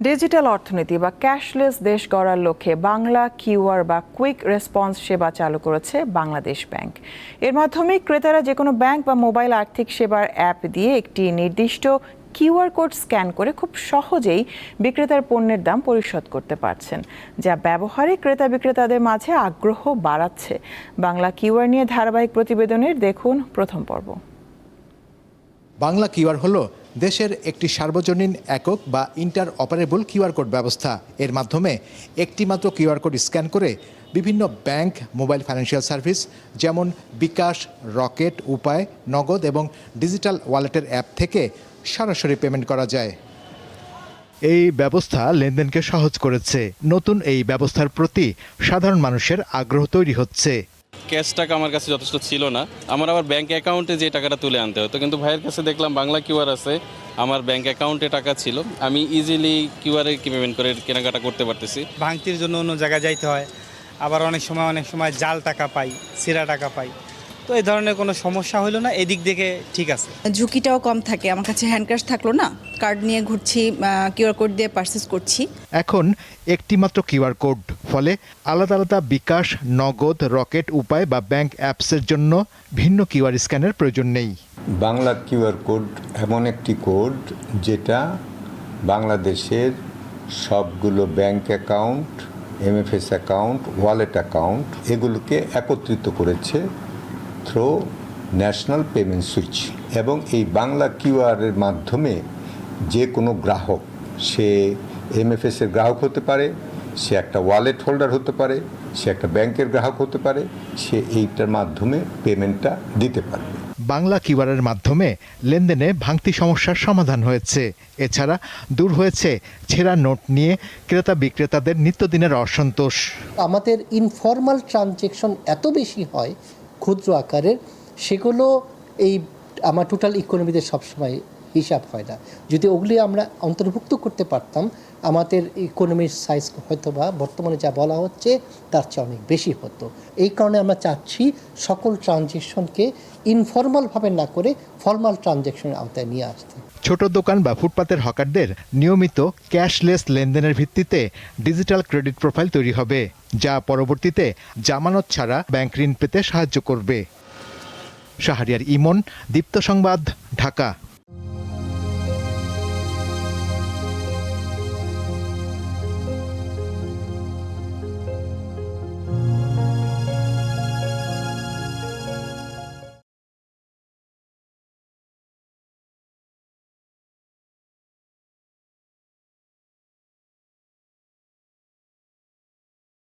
Digital অর্থনীতি বা cashless দেশ গড়ার লক্ষ্যে বাংলা কিউআর বা কুইক রেসপন্স সেবা চালু করেছে বাংলাদেশ ব্যাংক। এর মাধ্যমে ক্রেতারা যে কোনো ব্যাংক বা মোবাইল আর্থিক সেবার অ্যাপ দিয়ে একটি নির্দিষ্ট কিউআর কোড স্ক্যান করে খুব সহজেই বিক্রেতার পণ্যের দাম পরিশোধ করতে পারছেন, যা ব্যবহারে ক্রেতা বিক্রেতাদের মাঝে আগ্রহ বাড়াচ্ছে। বাংলা কিউআর নিয়ে ধারাবাহিক প্রতিবেদনের দেখুন প্রথম পর্ব। বাংলা কিউআর হলো দেশের একটি সার্বজনীন একক বা ইন্টার অপারেবল কিউআর কোড ব্যবস্থা। এর মাধ্যমে একটি মাত্র কিউআর কোড স্ক্যান করে বিভিন্ন ব্যাংক, মোবাইল ফাইন্যান্সিয়াল সার্ভিস যেমন বিকাশ, রকেট, উপায়, নগদ এবং ডিজিটাল ওয়ালেটের অ্যাপ থেকে সরাসরি পেমেন্ট করা যায়। এই ব্যবস্থা লেনদেনকে সহজ করেছে। নতুন এই ব্যবস্থার প্রতি সাধারণ মানুষের আগ্রহ তৈরি হচ্ছে। ক্যাশ টাকা আমার কাছে যথেষ্ট ছিল না, আমার আবার ব্যাংক অ্যাকাউন্টে যে টাকাটা তুলে আনতে হতো, কিন্তু ভাইয়ের কাছে দেখলাম বাংলা কিউআর আছে, আমার ব্যাংক অ্যাকাউন্টে টাকা ছিল, আমি ইজিলি কিউআরে পেমেন্ট করে কেনাকাটা করতে পারতেছি। ভাঙতির জন্য অন্য জায়গায় যাইতে হয়, আবার অনেক সময় জাল টাকা পাই, ছেঁড়া টাকা পাই, তো এই ধরনের কোনো সমস্যা হলো না, এদিক থেকে ঠিক আছে। ঝুঁকিটাও কম থাকে। আমার কাছে হ্যান্ড ক্যাশ থাকলো না, কার্ড নিয়ে ঘুরছি, কিউআর কোড দিয়ে পারচেজ করছি। এখন একটি মাত্র কিউআর কোড, ফলে আলাদা আলাদা বিকাশ, নগদ, রকেট, উপায় বা ব্যাংক অ্যাপসের জন্য ভিন্ন কিউআর স্ক্যানের প্রয়োজন নেই। বাংলা কিউআর কোড এমন একটি কোড যেটা বাংলাদেশের সবগুলো bank account, MFS account, wallet account এগুলোকে একত্রিত করেছে থ্রু ন্যাশনাল পেমেন্ট সুইচ। এবং এই বাংলা কিউআরের মাধ্যমে যে কোনো গ্রাহক, সে এমএফএসের গ্রাহক হতে পারে, সে একটা ওয়ালেট হোল্ডার হতে পারে, সে একটা ব্যাংকের গ্রাহক হতে পারে, সে এইটার মাধ্যমে পেমেন্টটা দিতে পারবে। বাংলা কিউআরের মাধ্যমে লেনদেনে ভাঙতি সমস্যার সমাধান হয়েছে। এছাড়া দূর হয়েছে ছেঁড়া নোট নিয়ে ক্রেতা বিক্রেতাদের নিত্যদিনের অসন্তোষ। আমাদের ইনফর্মাল ট্রানজ্যাকশন এত বেশি হয় ক্ষুদ্র আকারের, সেগুলো এই আমার টোটাল ইকোনমিতে সবসময় হিসাব হয় না। যদি ওগুলি আমরা অন্তর্ভুক্ত করতে পারতাম, আমাদের ইকোনমির সাইজ হয়তো বা বর্তমানে যা বলা হচ্ছে তার চেয়ে অনেক বেশি হতো। এই কারণে আমরা চাচ্ছি সকল ট্রানজ্যাকশনকে ইনফর্মালভাবে না করে ফর্মাল ট্রানজ্যাকশনের আওতায় নিয়ে আসতে। ছোট দোকান বা ফুটপাতের হকারদের নিয়মিত ক্যাশলেস লেনদেনের ভিত্তিতে ডিজিটাল ক্রেডিট প্রোফাইল তৈরি হবে, যা পরবর্তীতে জামানত ছাড়া ব্যাংক ঋণ পেতে সাহায্য করবে। শাহরিয়ার ইমন, দীপ্ত সংবাদ, ঢাকা।